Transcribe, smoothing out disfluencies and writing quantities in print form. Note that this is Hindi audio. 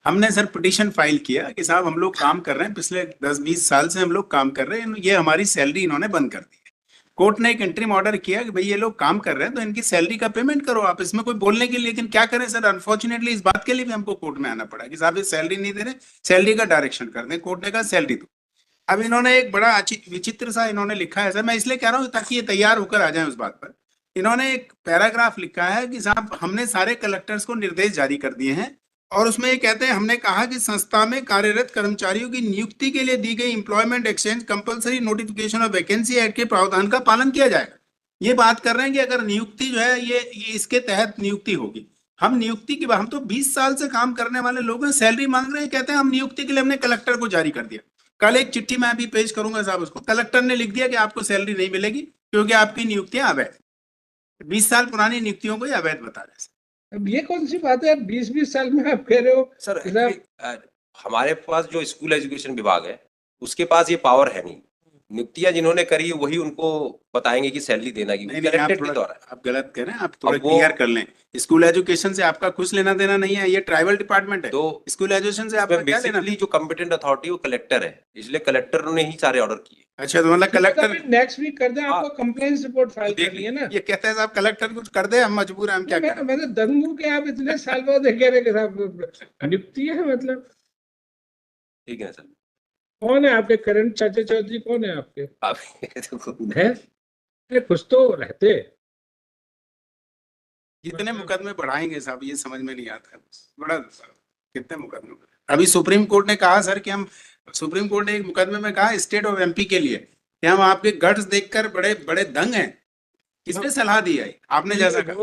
हमने सर पिटीशन फाइल किया कि साहब हम लोग काम कर रहे हैं, पिछले 10-20 साल से हम लोग काम कर रहे हैं, ये हमारी सैलरी इन्होंने बंद कर दी है। कोर्ट ने एक इंटरिम ऑर्डर किया कि भाई ये लोग काम कर रहे हैं तो इनकी सैलरी का पेमेंट करो आप, इसमें कोई बोलने के लिए। लेकिन क्या करें सर, अनफॉर्चुनेटली इस बात के लिए भी हमको कोर्ट में आना पड़ा कि साहब ये सैलरी नहीं दे रहे, सैलरी का डायरेक्शन कर दें। कोर्ट ने कहा सैलरी दो। अब इन्होंने एक बड़ा विचित्र सा इन्होंने लिखा है सर, मैं इसलिए कह रहा हूँ ताकि ये तैयार होकर आ जाए उस बात पर। इन्होंने एक पैराग्राफ लिखा है कि साहब हमने सारे कलेक्टर्स को निर्देश जारी कर दिए हैं, और उसमें ये कहते हैं हमने कहा कि संस्था में कार्यरत कर्मचारियों की नियुक्ति के लिए दी गई employment exchange compulsory notification of vacancy act के प्रावधान का पालन किया जाएगा। ये बात कर रहे हैं कि अगर नियुक्ति जो है ये इसके तहत नियुक्ति होगी। हम नियुक्ति की हम तो 20 साल से काम करने वाले लोग हैं, सैलरी मांग रहे हैं, कहते हैं हम नियुक्ति के लिए हमने कलेक्टर को जारी कर दिया। कल एक चिट्ठी मैं अभी पेश करूंगा साहब उसको, कलेक्टर ने लिख दिया कि आपको सैलरी नहीं मिलेगी क्योंकि आपकी नियुक्तियां अवैध, 20 साल पुरानी नियुक्तियों को अवैध बता रहे हैं। अब ये कौन सी बात है, 20-20 साल में आप कह रहे हो सर? हमारे पास जो स्कूल एजुकेशन विभाग है उसके पास ये पावर है नहीं। नियुक्तियां जिन्होंने करी वही उनको बताएंगे कि सैलरी देना की। आप गलत कह रहे हैं, आप थोड़ा क्लियर कर लें। स्कूल एजुकेशन से आपका कुछ लेना देना नहीं है, ये ट्राइबल डिपार्टमेंट है। तो स्कूल एजुकेशन से आपका क्या लेना? जो कॉम्पिटेंट अथॉरिटी वो कलेक्टर है, इसलिए कलेक्टर ने ही सारे ऑर्डर किए। अच्छा, तो मतलब कलेक्टर नेक्स्ट वीक कर दे, आपको कंप्लेंट रिपोर्ट फाइल कर ली है ना। ये कहते हैं साहब कलेक्टर कुछ कर दे, हम मजबूर हैं, हम क्या करें। मैंने दंगू के आप इतने साल बाद कह रहे साहब नियुक्ति है, मतलब ठीक है सर। कौन है आपके करंट चाचा चौधरी, कौन है आपके? है कुछ तो रहते। कितने मुकदमे बढ़ाएंगे साहब, ये समझ में नहीं आता है। बड़ा कितने मुकदमे। अभी सुप्रीम कोर्ट ने कहा सर कि हम, सुप्रीम कोर्ट ने एक मुकदमे में कहा स्टेट ऑफ एमपी के लिए कि हम आपके गट्स देखकर बड़े बड़े दंग हैं। किसने सलाह दी है? आपने जैसा कहा।